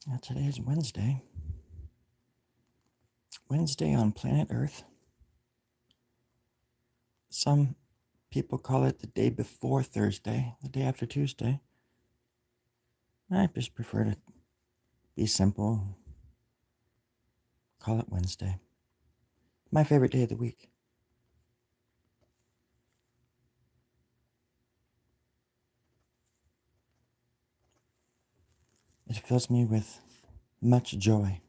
Now, today is Wednesday. Wednesday on planet Earth. Some people call it the day before Thursday, the day after Tuesday. I just prefer to be simple. Call it Wednesday. My favorite day of the week. It fills me with much joy.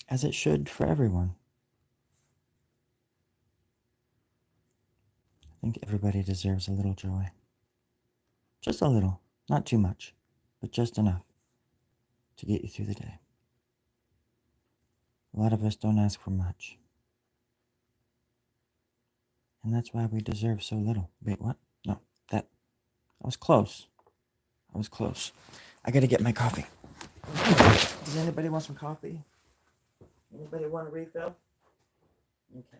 As it should for everyone. I think everybody deserves a little joy. Just a little, not too much, but just enough to get you through the day. A lot of us don't ask for much. And that's why we deserve so little. Wait, what? No, I was close. I gotta get my coffee. Does anybody want some coffee? Anybody want a refill? Okay.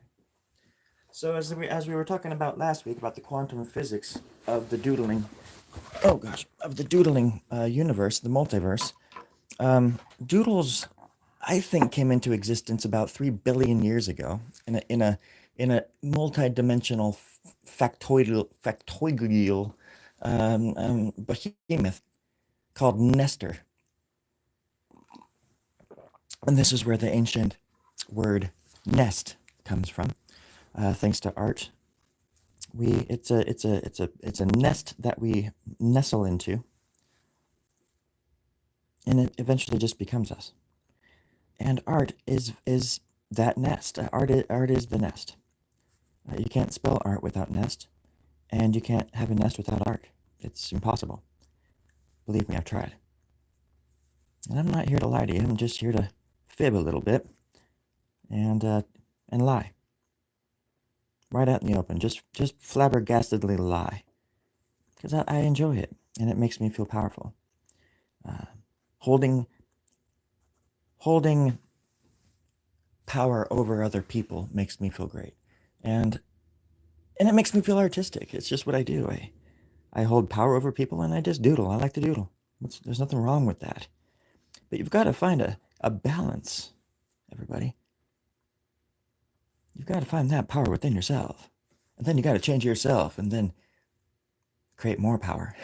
So as we were talking about last week about the quantum physics of the doodling, of the doodling universe, the multiverse, doodles, I think, came into existence about 3 billion years ago in a multi-dimensional factoidal behemoth called Nestor. And this is where the ancient word nest comes from. Thanks to art, it's a nest that we nestle into, and it eventually just becomes us. And art is that nest. Art is the nest. You can't spell art without nest, and you can't have a nest without art. It's impossible. Believe me, I've tried. And I'm not here to lie to you. I'm just here to fib a little bit and lie right out in the open. Just flabbergastedly lie, because I enjoy it and it makes me feel powerful. Holding power over other people makes me feel great, and it makes me feel artistic. It's just what I do. I hold power over people and I just doodle. I like to doodle. There's nothing wrong with that. But you've got to find a balance, everybody. You've got to find that power within yourself. And then you got to change yourself and then create more power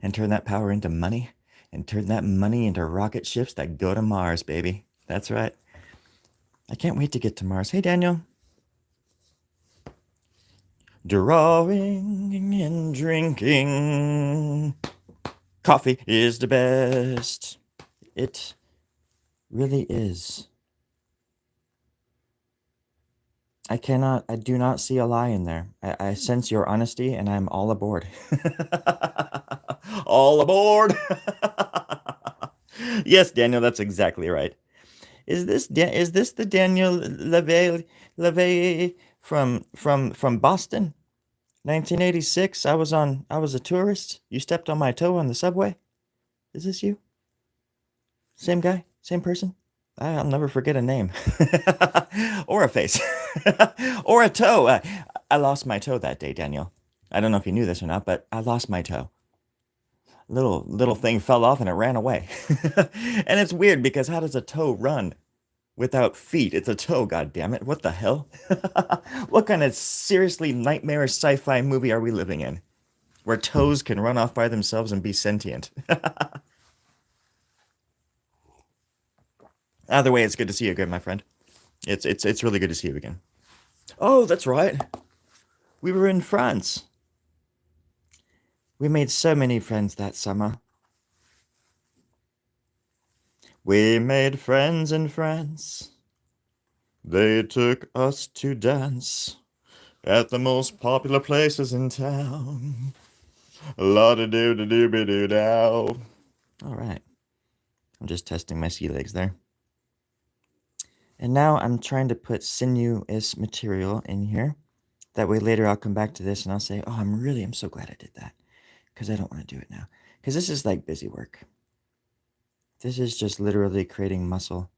and turn that power into money and turn that money into rocket ships that go to Mars, baby. That's right. I can't wait to get to Mars. Hey, Daniel. Drawing and drinking. Coffee is the best. It really is. I do not see a lie in there. I sense your honesty and I'm all aboard. All aboard! Yes, Daniel, that's exactly right. Is this the Daniel Levy from Boston? 1986. I was a tourist. You stepped on my toe on the subway. Is this you? Same guy? Same person? I'll never forget a name. Or a face. Or a toe. I lost my toe that day, Daniel. I don't know if you knew this or not, but I lost my toe. Little thing fell off and it ran away. And it's weird because how does a toe run without feet? It's a toe, goddammit. What the hell? What kind of seriously nightmarish sci-fi movie are we living in? Where toes can run off by themselves and be sentient. Either way, it's good to see you again, my friend. It's really good to see you again. Oh, that's right. We were in France. We made so many friends that summer. We made friends in France. They took us to dance at the most popular places in town. La da doo da doo be doo dow. All right. I'm just testing my sea legs there. And now I'm trying to put sinuous material in here. That way later I'll come back to this and I'll say, oh, I'm so glad I did that. Because I don't want to do it now. Because this is like busy work. This is just literally creating muscle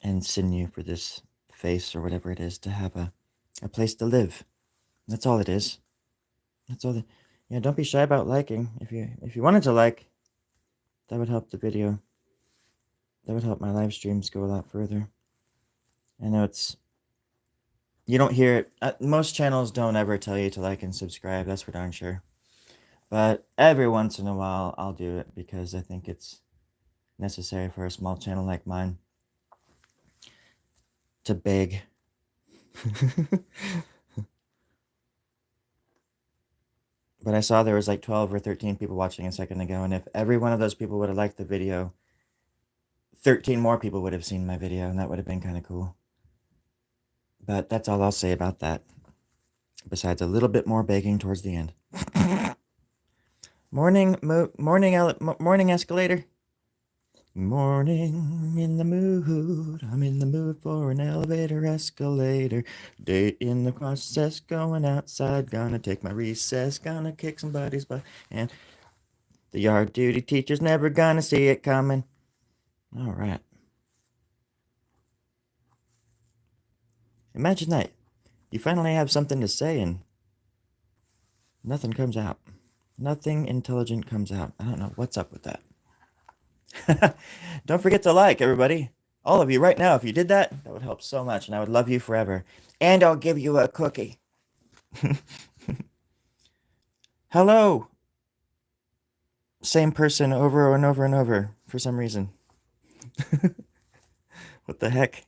and sinew for this face or whatever it is to have a place to live. That's all it is. That's all. Yeah, don't be shy about liking. If you wanted to like, that would help the video. That would help my live streams go a lot further. I know you don't hear it. Most channels don't ever tell you to like and subscribe. That's for darn sure. But every once in a while, I'll do it because I think it's necessary for a small channel like mine to beg. But I saw there was like 12 or 13 people watching a second ago, and if every one of those people would have liked the video, 13 more people would have seen my video, and that would have been kind of cool. But that's all I'll say about that, besides a little bit more begging towards the end. Morning escalator. Morning in the mood. I'm in the mood for an elevator escalator. Day in the process, going outside. Gonna take my recess. Gonna kick somebody's butt. And the yard duty teacher's never gonna see it coming. All right. Imagine that. You finally have something to say and nothing comes out. Nothing intelligent comes out. I don't know what's up with that. Don't forget to like, everybody. All of you right now, if you did that, that would help so much, and I would love you forever. And I'll give you a cookie. Hello. Same person over and over and over for some reason. What the heck?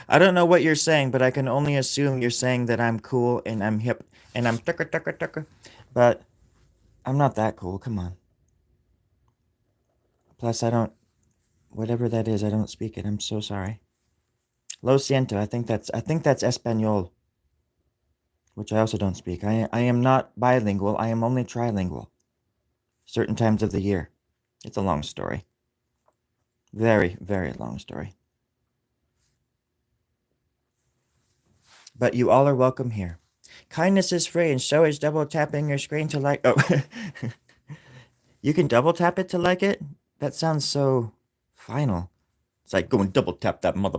I don't know what you're saying, but I can only assume you're saying that I'm cool and I'm hip and I'm tucker. But I'm not that cool. Come on. Plus, I don't. Whatever that is, I don't speak it. I'm so sorry. Lo siento. I think that's Espanol, which I also don't speak. I am not bilingual. I am only trilingual. Certain times of the year. It's a long story. Very, very long story. But you all are welcome here. Kindness is free, and so is double tapping your screen to like. Oh, you can double tap it to like it? That sounds so final. It's like, go and double tap that mother.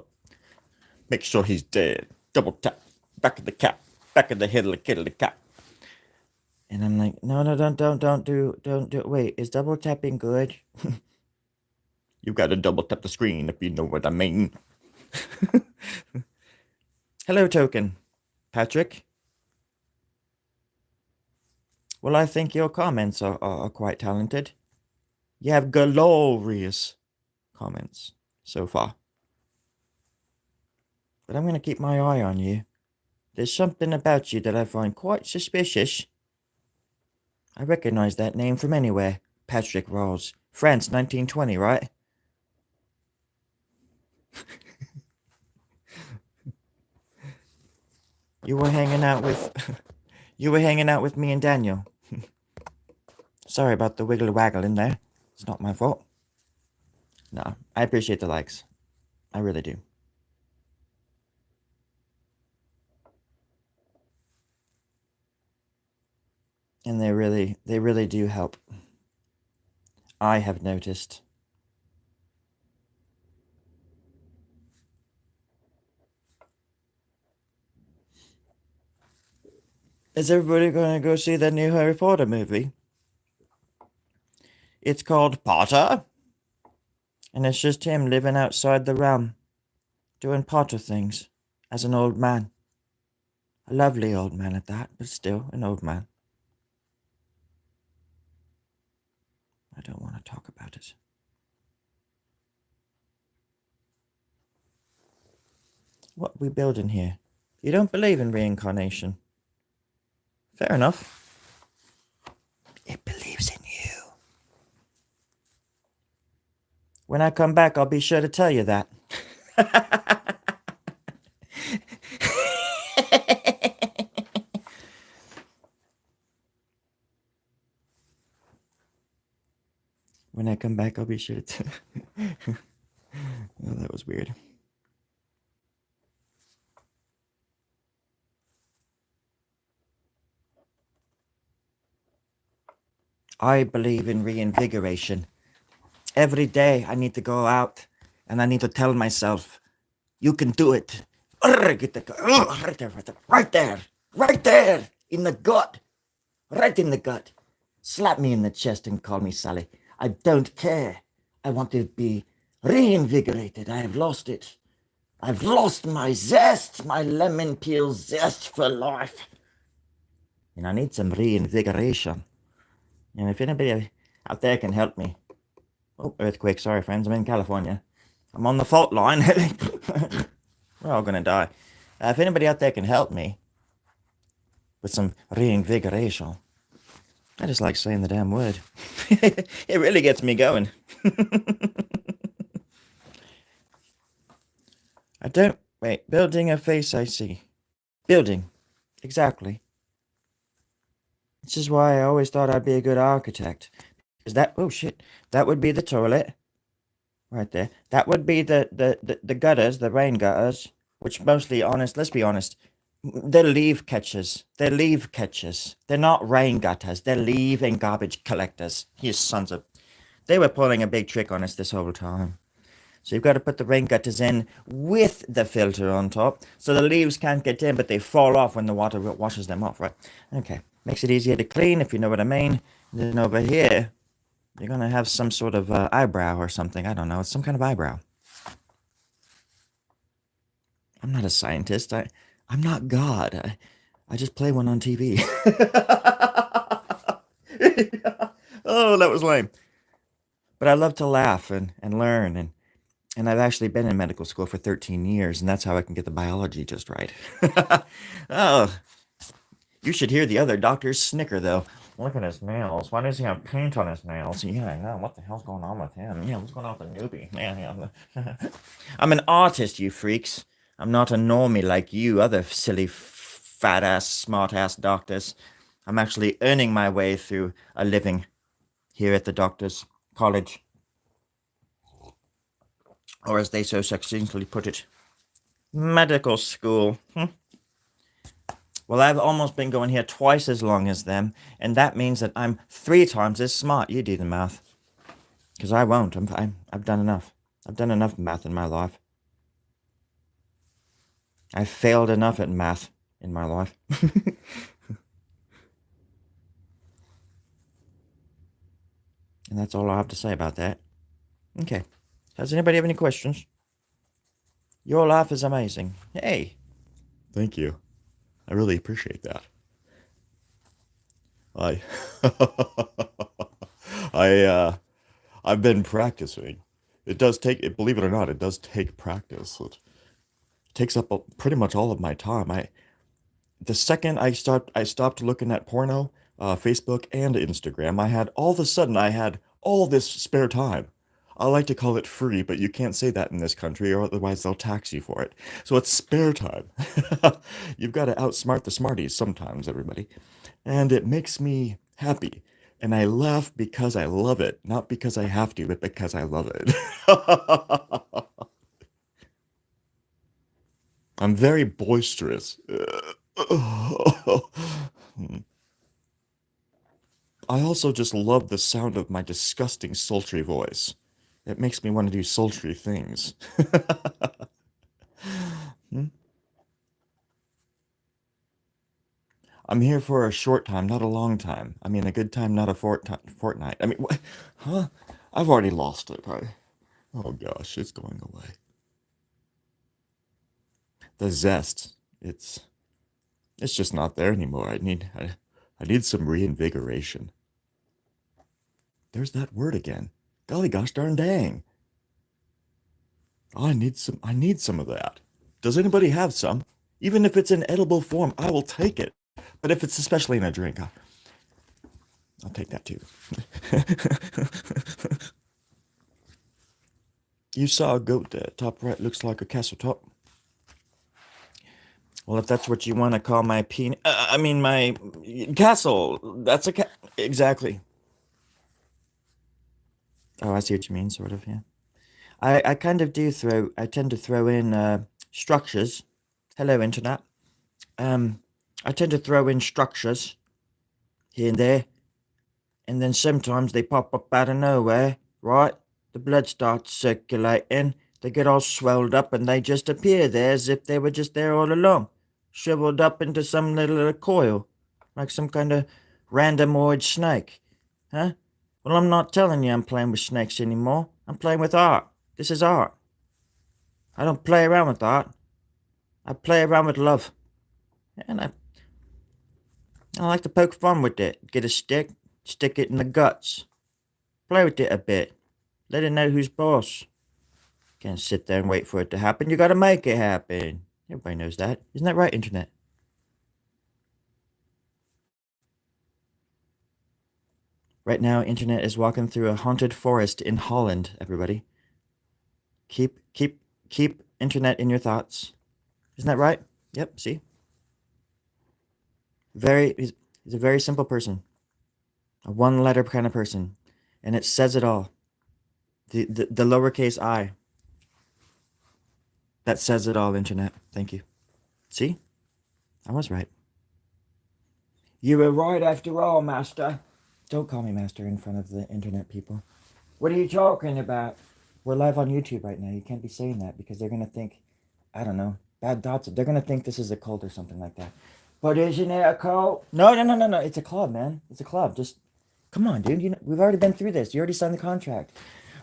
Make sure he's dead. Double tap. Back of the cat. Back of the head of the kid of the cat. And I'm like, no, don't do. Wait, is double tapping good? You gotta double tap the screen if you know what I mean. Hello, Token. Patrick? Well, I think your comments are quite talented. You have glorious comments so far. But I'm going to keep my eye on you. There's something about you that I find quite suspicious. I recognize that name from anywhere. Patrick Rawls. France, 1920, right? You were hanging out with... you were hanging out with me and Daniel. Sorry about the wiggle waggle in there. It's not my fault. No, I appreciate the likes. I really do. And they really do help. I have noticed. Is everybody going to go see the new Harry Potter movie? It's called Potter. And it's just him living outside the realm, doing Potter things, as an old man. A lovely old man at that, but still an old man. I don't want to talk about it. What are we building here? You don't believe in reincarnation. Fair enough. It believes in you. When I come back, I'll be sure to tell you that. When I come back, I'll be sure to... Oh, that was weird. I believe in reinvigoration. Every day I need to go out and I need to tell myself, you can do it. Get right there, right there, right there, in the gut, right in the gut. Slap me in the chest and call me Sally. I don't care. I want to be reinvigorated. I have lost it. I've lost my zest, my lemon peel zest for life. And I need some reinvigoration. And if anybody out there can help me. Oh, earthquake. Sorry, friends. I'm in California. I'm on the fault line. We're all going to die. If anybody out there can help me with some reinvigoration. I just like saying the damn word. It really gets me going. I don't... Wait. Building a face I see. Building. Exactly. This is why I always thought I'd be a good architect. Is that... Oh, shit. That would be the toilet. Right there. That would be the gutters, the rain gutters. Which mostly, honest, let's be honest, they're leaf catchers. They're leaf catchers. They're not rain gutters. They're leaf and garbage collectors. You sons of... They were pulling a big trick on us this whole time. So you've got to put the rain gutters in with the filter on top, so the leaves can't get in, but they fall off when the water washes them off, right? Okay. Makes it easier to clean, if you know what I mean. Then over here, you're going to have some sort of eyebrow or something. I don't know. It's some kind of eyebrow. I'm not a scientist. I'm not God. I just play one on TV. Oh, that was lame. But I love to laugh and learn. And I've actually been in medical school for 13 years, and that's how I can get the biology just right. Oh, you should hear the other doctors snicker, though. Look at his nails. Why does he have paint on his nails? Yeah, I know. What the hell's going on with him? Yeah, what's going on with the newbie? Yeah. I'm an artist, you freaks. I'm not a normie like you other silly, fat-ass, smart-ass doctors. I'm actually earning my way through a living here at the doctor's college. Or as they so succinctly put it, medical school. Well, I've almost been going here twice as long as them, and that means that I'm 3 times as smart. You do the math. Because I won't. I've done enough. I've done enough math in my life. I've failed enough at math in my life. And that's all I have to say about that. Okay. Does anybody have any questions? Your life is amazing. Hey. Thank you. I really appreciate that. I I've been practicing. It does take, believe it or not, it does take practice. It takes up pretty much all of my time. The second I stopped looking at porno, Facebook and Instagram, all of a sudden I had all this spare time. I like to call it free, but you can't say that in this country or otherwise they'll tax you for it. So it's spare time. You've got to outsmart the smarties sometimes, everybody. And it makes me happy. And I laugh because I love it, not because I have to, but because I love it. I'm very boisterous. I also just love the sound of my disgusting, sultry voice. It makes me want to do sultry things. Hmm? I'm here for a short time, not a long time. I mean, a good time, not a fortnight. I mean, what? Huh? I've already lost it. Oh gosh, it's going away. The zest, it's just not there anymore. I need some reinvigoration. There's that word again. Golly gosh darn dang. I need some of that. Does anybody have some? Even if it's in edible form, I will take it. But if it's especially in a drink, I'll take that too. You saw a goat there. Top right looks like a castle top. Well, if that's what you want to call my my castle. That's exactly. Oh, I see what you mean, sort of, yeah. I kind of I tend to throw in structures. Hello, internet. Um, I tend to throw in structures here and there, and then sometimes they pop up out of nowhere, right? The blood starts circulating. They get all swelled up and they just appear there as if they were just there all along, shriveled up into some little coil, like some kind of randomoid snake. Huh? Well, I'm not telling you I'm playing with snakes anymore. I'm playing with art. This is art. I don't play around with art. I play around with love. And I like to poke fun with it. Get a stick, stick it in the guts. Play with it a bit. Let it know who's boss. Can't sit there and wait for it to happen. You gotta make it happen. Everybody knows that. Isn't that right, Internet? Right now, Internet is walking through a haunted forest in Holland, everybody. Keep Internet in your thoughts. Isn't that right? Yep, see? He's a very simple person. A one-letter kind of person. And it says it all. The lowercase I. That says it all, Internet. Thank you. See? I was right. You were right after all, Master. Don't call me Master in front of the Internet people. What are you talking about? We're live on YouTube right now. You can't be saying that because they're going to think, I don't know, bad thoughts. They're going to think this is a cult or something like that. But isn't it a cult? No. It's a club, man. It's a club. Just, come on, dude. We've already been through this. You already signed the contract.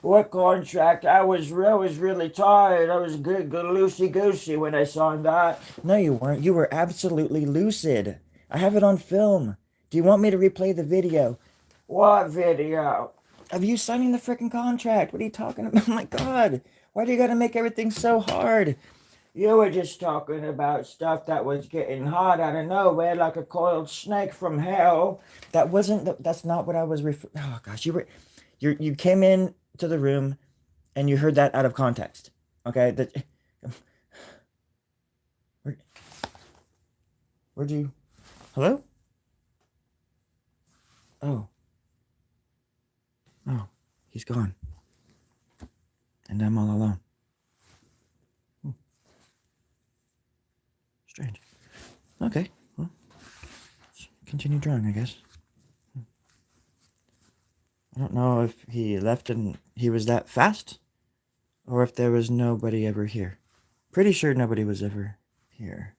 What contract? I was really tired. I was good loosey-goosey when I signed that. No, you weren't. You were absolutely lucid. I have it on film. Do you want me to replay the video? What video? Of you signing the freaking contract. What are you talking about? Oh my God. Why do you gotta make everything so hard? You were just talking about stuff that was getting hot out of nowhere like a coiled snake from hell. That's not what I was oh gosh, you came in to the room and you heard that out of context. Okay? Where'd you Hello? Oh. Oh, he's gone. And I'm all alone. Strange. Okay, well, let's continue drawing, I guess. I don't know if he left and he was that fast, or if there was nobody ever here. Pretty sure nobody was ever here.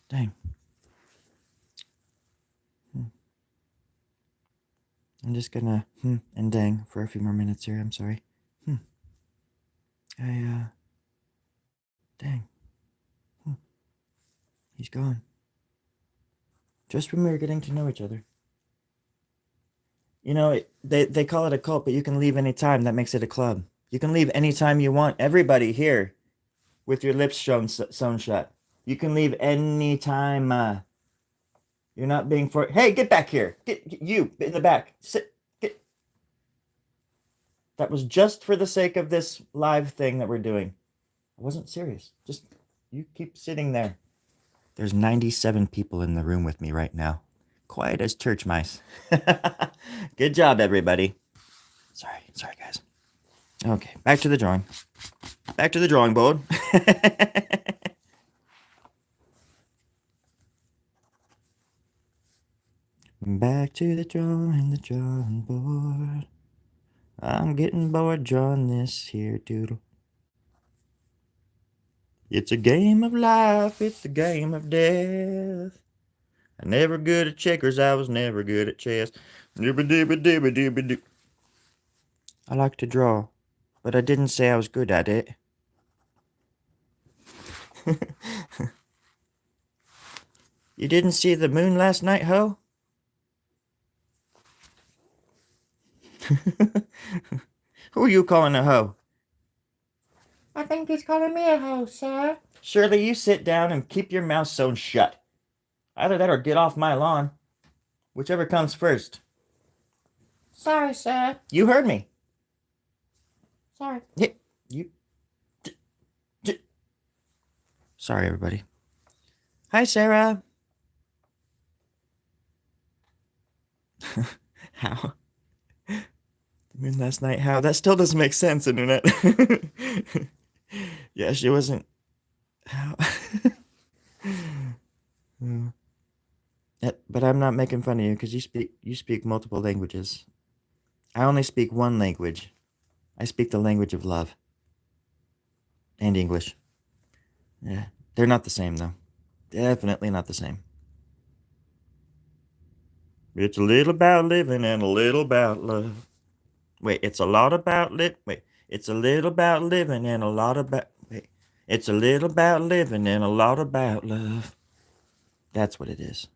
Dang. I'm just gonna and dang for a few more minutes here. I'm sorry. Dang. He's gone. Just when we were getting to know each other. You know, they call it a cult, but you can leave anytime. That makes it a club. You can leave anytime you want. Everybody here, with your lips sewn shut. You can leave anytime. You're not being for. Hey, get back here. Get you in the back. Sit. Get. That was just for the sake of this live thing that we're doing. I wasn't serious. Just you keep sitting there. There's 97 people in the room with me right now. Quiet as church mice. Good job, everybody. Sorry, guys. Okay, back to the drawing. Back to the drawing board. Back to the drawing board. I'm getting bored drawing this here doodle. It's a game of life, it's a game of death. I'm never good at checkers, I was never good at chess. I like to draw, but I didn't say I was good at it. You didn't see the moon last night, ho? Who are you calling a hoe? I think he's calling me a hoe, sir. Shirley, you sit down and keep your mouth sewn shut. Either that or get off my lawn. Whichever comes first. Sorry, sir. You heard me. Sorry. You. Sorry, everybody. Hi, Sarah. How? The moon last night, how? That still doesn't make sense, Internet. Yeah, she wasn't. How? But I'm not making fun of you because you speak multiple languages. I only speak one language. I speak the language of love and English. Yeah, they're not the same though. Definitely not the same. It's a little about living and a little about love. Wait, it's a lot about Wait, it's a little about living and a lot about. Wait, it's a little about living and a lot about love. That's what it is.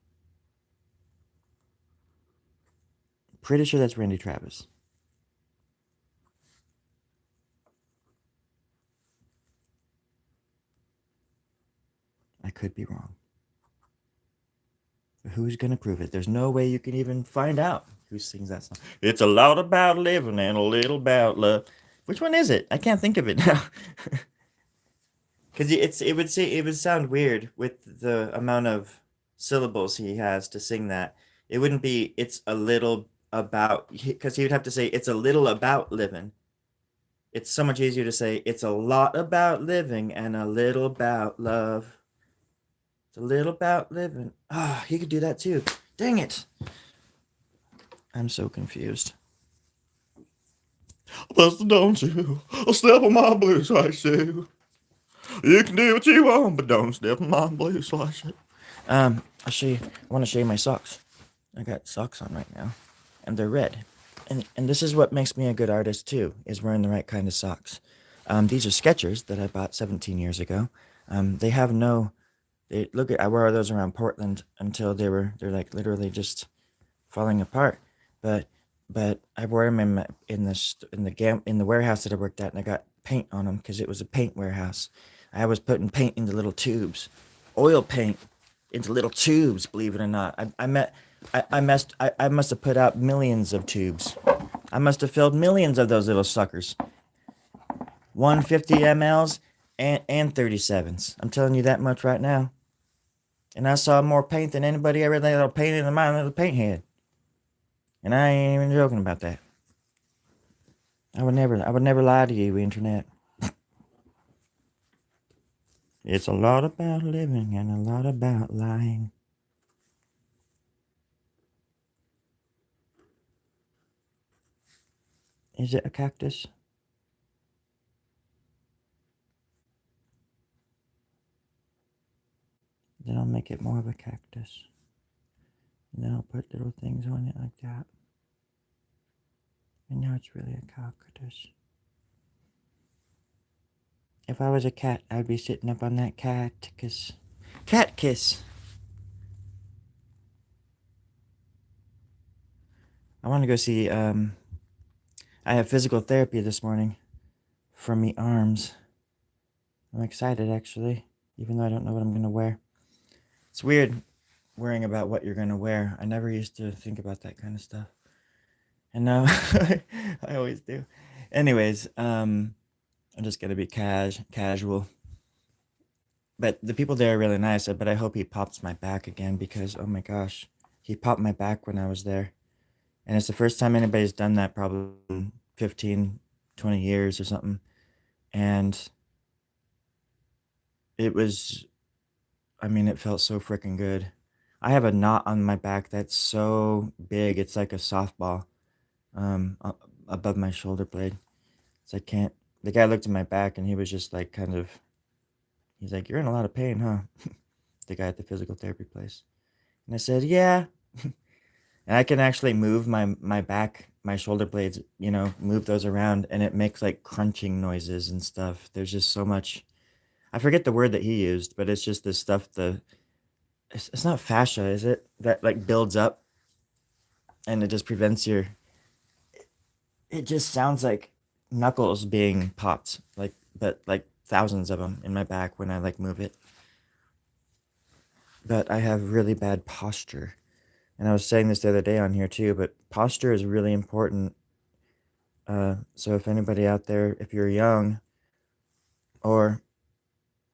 Pretty sure that's Randy Travis. I could be wrong. But who's gonna prove it? There's no way you can even find out who sings that song. It's a lot about living and a little about love. Which one is it? I can't think of it now. Because it would sound weird with the amount of syllables he has to sing that. It wouldn't be it's a little about because he would have to say it's a little about living. It's so much easier to say it's a lot about living and a little about love. It's a little about living. Ah, he could do that too. Dang it. I'm so confused. Buster, don't you step on my blue suede shoe. You can do what you want, but don't step on my blue suede shoe. I'll show you. I want to show you my socks. I got socks on right now, and they're red. And this is what makes me a good artist too, is wearing the right kind of socks. These are Skechers that I bought 17 years ago. They have no. Look at I wore those around Portland until they're like literally just falling apart. But I wore them in the warehouse that I worked at, and I got paint on them because it was a paint warehouse. I was putting paint into little tubes, oil paint into little tubes. Believe it or not, I must have put out millions of tubes. I must have filled millions of those little suckers. 150 mLs and 37s. I'm telling you that much right now. And I saw more paint than anybody ever that painted in my little paint head. And I ain't even joking about that. I would never lie to you, internet. It's a lot about living and a lot about lying. Is it a cactus? Then I'll make it more of a cactus. And then I'll put little things on it like that. And now it's really a cactus. If I was a cat, I'd be sitting up on that cat kiss. Cat kiss! I want to go see, I have physical therapy this morning for me arms. I'm excited actually, even though I don't know what I'm going to wear. It's weird worrying about what you're going to wear. I never used to think about that kind of stuff. And now I always do. Anyways, I'm just going to be casual. But the people there are really nice, but I hope he pops my back again because, oh my gosh, he popped my back when I was there. And it's the first time anybody's done that probably in 15, 20 years or something. And it was, I mean, it felt so freaking good. I have a knot on my back that's so big, it's like a softball above my shoulder blade. So I can't, the guy looked at my back and he was just like kind of, he's like, "You're in a lot of pain, huh?" The guy at the physical therapy place. And I said, "Yeah." And I can actually move my back, my shoulder blades, move those around, and it makes like crunching noises and stuff. There's just so much. I forget the word that he used, but it's just this stuff. It's not fascia, is it? That like builds up, and it just prevents your. It just sounds like knuckles being popped, but like thousands of them in my back when I like move it. But I have really bad posture. And I was saying this the other day on here too, but posture is really important. So if anybody out there, if you're young, or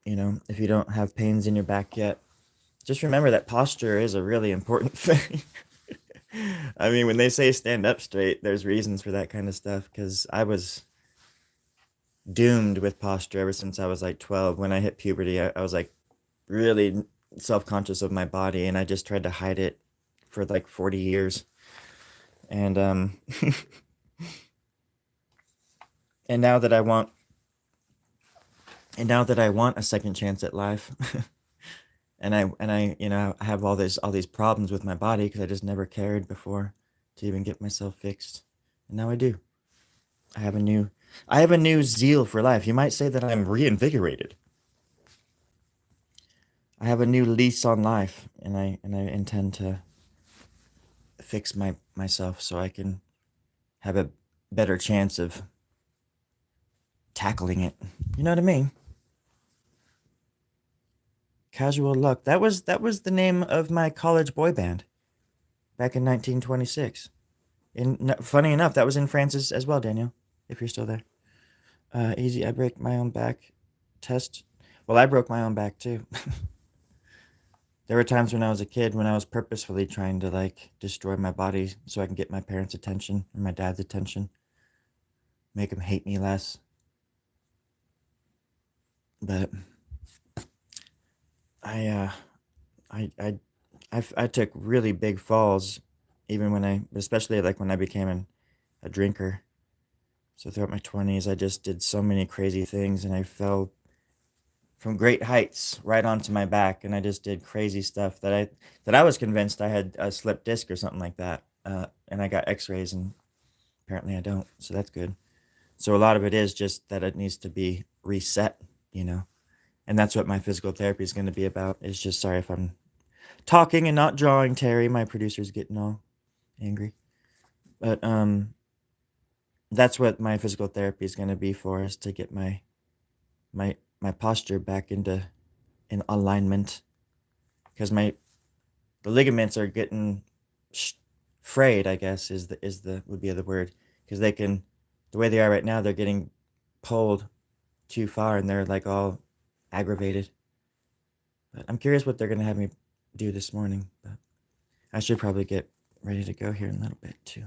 if you don't have pains in your back yet, just remember that posture is a really important thing. I mean, when they say stand up straight, there's reasons for that kind of stuff. Because I was doomed with posture ever since I was like 12. When I hit puberty, I was like really self-conscious of my body, and I just tried to hide it for like 40 years. And And now that I want a second chance at life, and I I have all these problems with my body because I just never cared before to even get myself fixed. And now I do. I have a new zeal for life. You might say that I'm reinvigorated. I have a new lease on life, and I intend to fix myself so I can have a better chance of tackling it. You know what I mean? Casual Luck. That was the name of my college boy band back in 1926. And funny enough, that was in Francis as well, Daniel, if you're still there. Easy, I break my own back. Test. Well, I broke my own back too. There were times when I was a kid when I was purposefully trying to like destroy my body so I can get my parents' attention and my dad's attention, make them hate me less. But I I I I took really big falls, even especially like when I became a drinker. So throughout my 20s, I just did so many crazy things, and I fell from great heights right onto my back, and I just did crazy stuff that I was convinced I had a slipped disc or something like that. And I got X-rays, and apparently I don't. So that's good. So a lot of it is just that it needs to be reset, you know. And that's what my physical therapy is going to be about. Is just sorry if I'm talking and not drawing. Terry, my producer's getting all angry, but that's what my physical therapy is going to be for, is to get my posture back in alignment, because the ligaments are getting frayed, I guess would be the word, because the way they are right now, they're getting pulled too far and they're like all aggravated. But I'm curious what they're going to have me do this morning, but I should probably get ready to go here in a little bit too.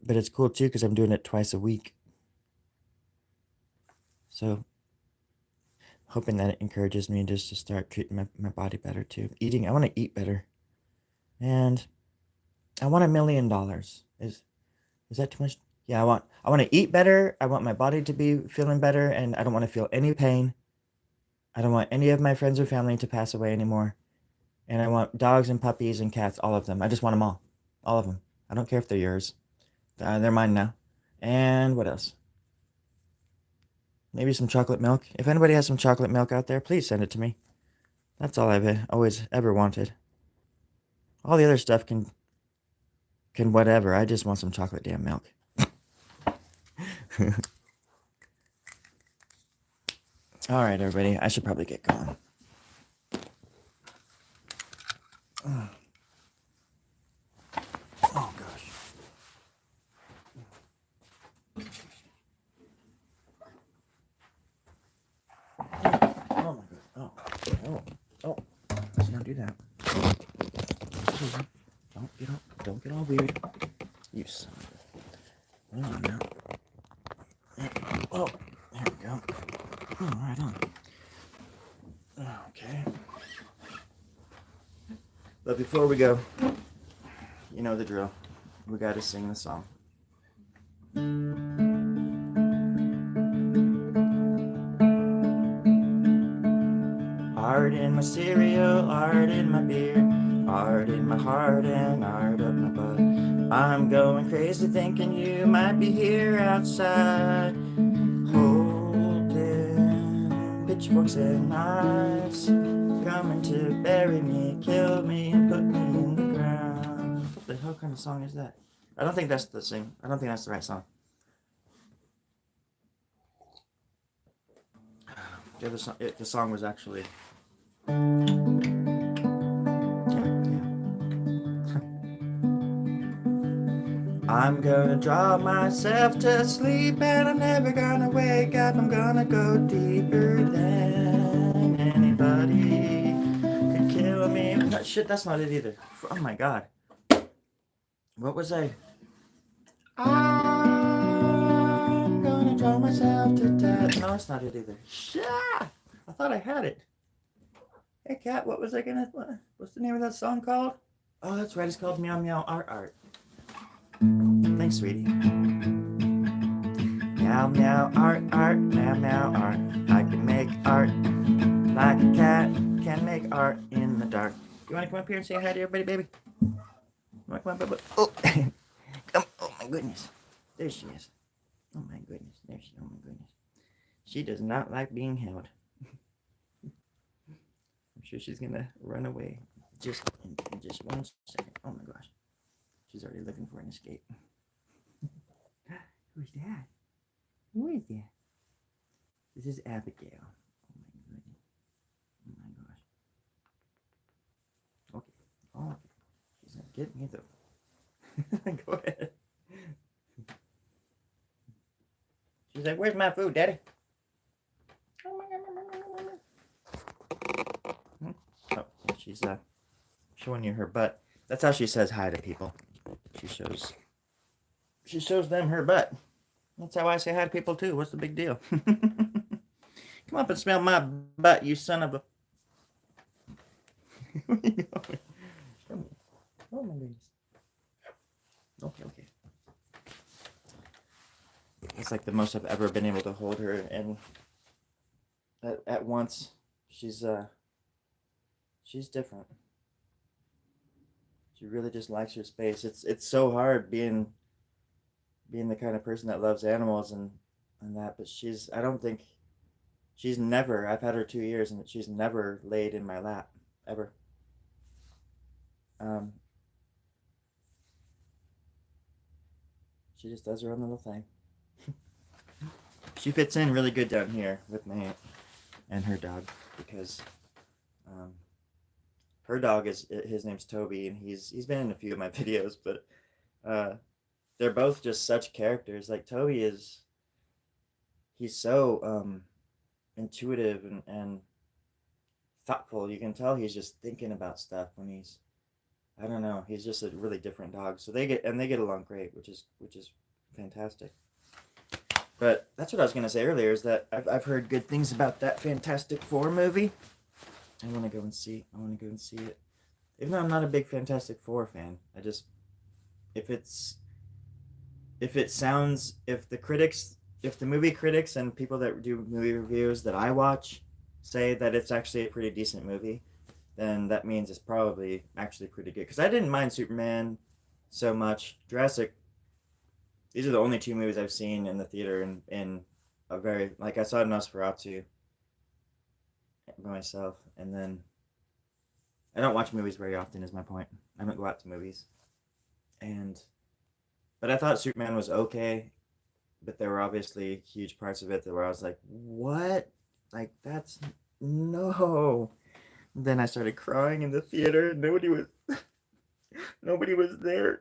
But it's cool too because I'm doing it twice a week. So hoping that it encourages me just to start treating my body better too. I want to eat better. And I want $1 million. Is that too much? Yeah, I want to eat better. I want my body to be feeling better, and I don't want to feel any pain. I don't want any of my friends or family to pass away anymore. And I want dogs and puppies and cats, all of them. I just want them all. All of them. I don't care if they're yours. They're mine now. And what else? Maybe some chocolate milk. If anybody has some chocolate milk out there, please send it to me. That's all I've always ever wanted. All the other stuff can whatever. I just want some chocolate damn milk. All right, everybody. I should probably get going. Oh gosh. Oh my god. Oh. Let's not do that. Don't get all weird. You son of a... Hold on now. Oh, there we go. Oh, right on. Okay. But before we go, you know the drill. We gotta sing the song. Art in my cereal, art in my beer, art in my heart and art up my butt. I'm going crazy thinking you might be here outside, holding pitchforks and knives, coming to bury me, kill me, and put me in the ground. What the hell kind of song is that? I don't think that's the right song. The song was actually... I'm gonna draw myself to sleep and I'm never gonna wake up. I'm gonna go deeper than anybody could kill me. No, shit, that's not it either. Oh my god. What was I? I'm gonna draw myself to death. No, that's not it either. Shit! I thought I had it. Hey, Cat, what's the name of that song called? Oh, that's right, it's called Meow Meow Art Art. Thanks, sweetie. Meow meow art art, meow meow art. I can make art like a cat can make art in the dark. You wanna come up here and say hi to everybody, baby? You wanna come up, baby? Oh, come! Oh my goodness, there she is. Oh my goodness, there she. Oh my goodness, she does not like being held. I'm sure she's gonna run away. In just 1 second. Oh my gosh, she's already looking for an escape. Who's that? Who is that? This is Abigail. Oh my goodness. Oh my gosh. Okay. Oh, she's gonna get me though. Go ahead. She's like, "Where's my food, Daddy?" Oh my god. Oh, yeah, she's showing you her butt. That's how she says hi to people. She shows them her butt. That's how I say hi to people too. What's the big deal? Come up and smell my butt, you son of a. Where you going? Come here. Oh my goodness. Okay, okay. It's like the most I've ever been able to hold her, and at once, she's different. She really just likes her space. It's so hard being the kind of person that loves animals and that, but I don't think she's never. I've had her 2 years, and she's never laid in my lap ever. Um, she just does her own little thing. She fits in really good down here with my aunt and her dog because um, her dog is his name's Toby, and he's been in a few of my videos, but uh, they're both just such characters. Like Toby he's so intuitive and thoughtful. You can tell he's just thinking about stuff when he's I don't know. He's just a really different dog. So they get along great, which is fantastic. But that's what I was gonna say earlier is that I've heard good things about that Fantastic Four movie. I want to go and see. I want to go and see it. Even though I'm not a big Fantastic Four fan, I just if it's if the movie critics and people that do movie reviews that I watch say that it's actually a pretty decent movie, then that means it's probably actually pretty good. Because I didn't mind Superman so much. Jurassic. These are the only two movies I've seen in the theater in a very like I saw Nosferatu by myself, and then I don't watch movies very often. Is my point. I don't go out to movies, and but I thought Superman was okay, but there were obviously huge parts of it that where I was like, what? Like that's no. Then I started crying in the theater. Nobody was there.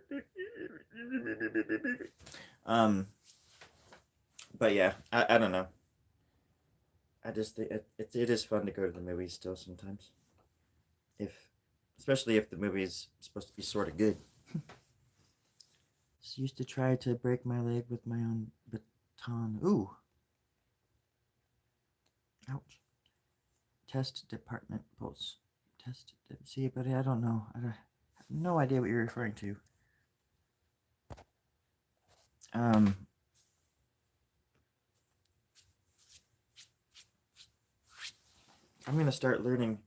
um, but yeah, I don't know. I just think it is fun to go to the movies still sometimes. If especially if the movie's supposed to be sort of good. Just used to try to break my leg with my own baton. Ooh. Ouch. Test department pulse. See, but I don't know. I have no idea what you're referring to. I'm gonna start learning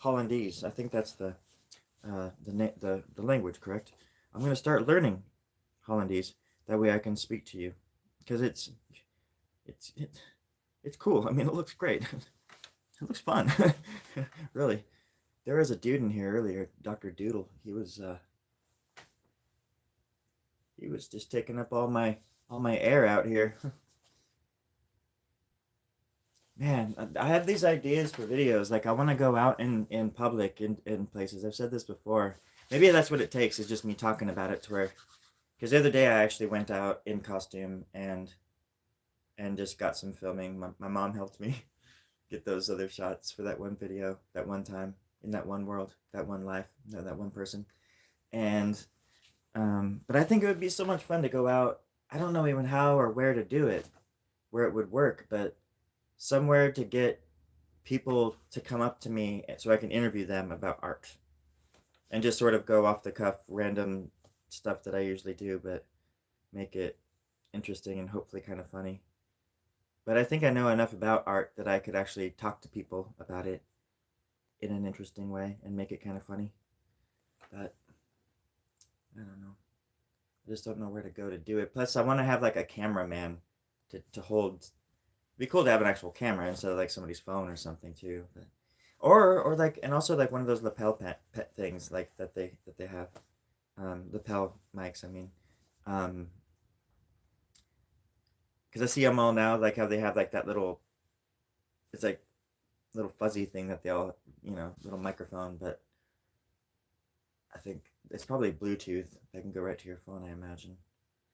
Hollandese. I think that's the language, correct? I'm gonna start learning Hollandese. That way I can speak to you, because it's it, it's cool. I mean, it looks great. It looks fun. Really. There was a dude in here earlier, Dr. Doodle. He was just taking up all my air out here. Man, I have these ideas for videos. Like I want to go out in public in places. I've said this before. Maybe that's what it takes is just me talking about it to where because the other day I actually went out in costume and just got some filming. My mom helped me get those other shots for that one video, that one time, in that one world, that one life, that one person. And but I think it would be so much fun to go out. I don't know even how or where to do it, where it would work, but somewhere to get people to come up to me so I can interview them about art and just sort of go off the cuff random stuff that I usually do, but make it interesting and hopefully kind of funny. But I think I know enough about art that I could actually talk to people about it in an interesting way and make it kind of funny. But I don't know. I just don't know where to go to do it. Plus, I want to have like a cameraman to hold. It'd be cool to have an actual camera instead of like somebody's phone or something too. But, or like, and also like one of those lapel pet things like that they have, lapel mics. I mean, um, because I see them all now, like how they have like that little, it's like little fuzzy thing that they all, little microphone. But I think it's probably Bluetooth that can go right to your phone, I imagine.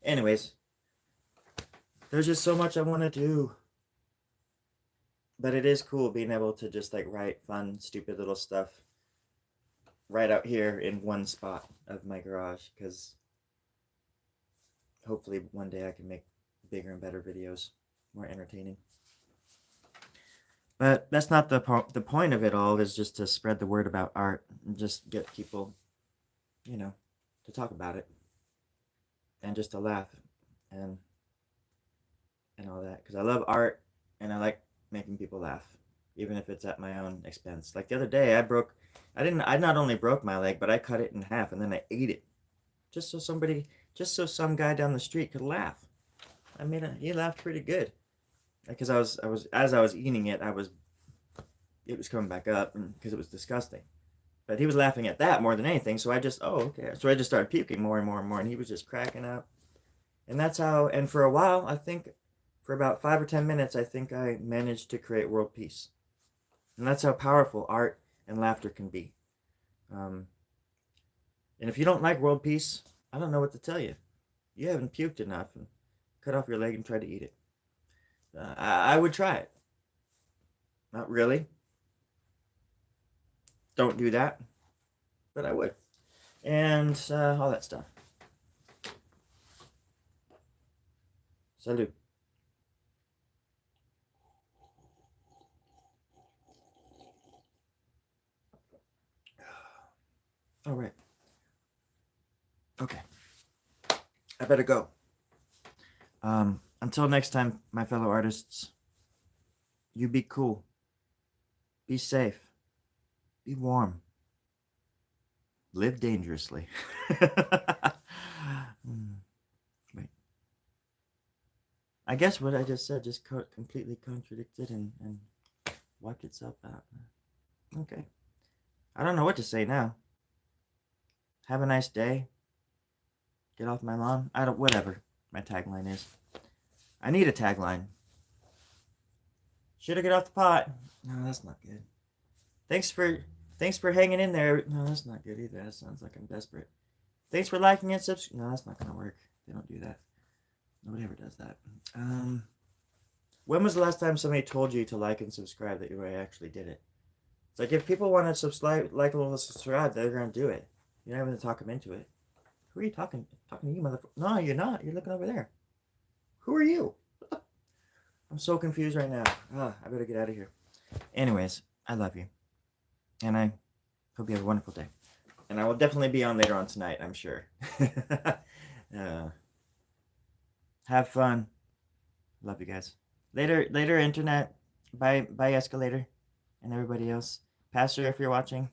Anyways, there's just so much I want to do. But it is cool being able to just like write fun, stupid little stuff right out here in one spot of my garage, because hopefully one day I can make bigger and better videos, more entertaining. But that's not the point of it all. Is just to spread the word about art and just get people, you know, to talk about it and just to laugh and and all that, because I love art and I like making people laugh, even if it's at my own expense. Like the other day, I not only broke my leg, but I cut it in half and then I ate it, just so some guy down the street could laugh. He laughed pretty good, because as I was eating it, it was coming back up, and because it was disgusting. But he was laughing at that more than anything, so okay. So I just started puking more and more and more, and he was just cracking up. And that's how. And for a while, I think, for about 5 or 10 minutes, I think I managed to create world peace. And that's how powerful art and laughter can be. Um, and if you don't like world peace, I don't know what to tell you. You haven't puked enough and cut off your leg and tried to eat it. I would try it. Not really. Don't do that. But I would. And all that stuff. Salut. All right. Okay. I better go. Until next time, my fellow artists, you be cool. Be safe. Be warm. Live dangerously. Wait. I guess what I just said just completely contradicted and wiped itself out. Okay. I don't know what to say now. Have a nice day. Get off my lawn. Whatever my tagline is. I need a tagline. Should I get off the pot? No, that's not good. Thanks for hanging in there. No, that's not good either. That sounds like I'm desperate. Thanks for liking and subscribing. No, that's not gonna work. They don't do that. Nobody ever does that. When was the last time somebody told you to like and subscribe that you actually did it? It's like, if people want to subscribe, like, and subscribe, they're gonna do it. You're not even gonna talk them into it. Who are you talking? Talking to you, motherfucker? No, you're not. You're looking over there. Who are you? I'm so confused right now. I better get out of here. Anyways, I love you. And I hope you have a wonderful day. And I will definitely be on later on tonight, I'm sure. Have fun. Love you guys. Later, internet. Bye, escalator. And everybody else. Pastor, if you're watching,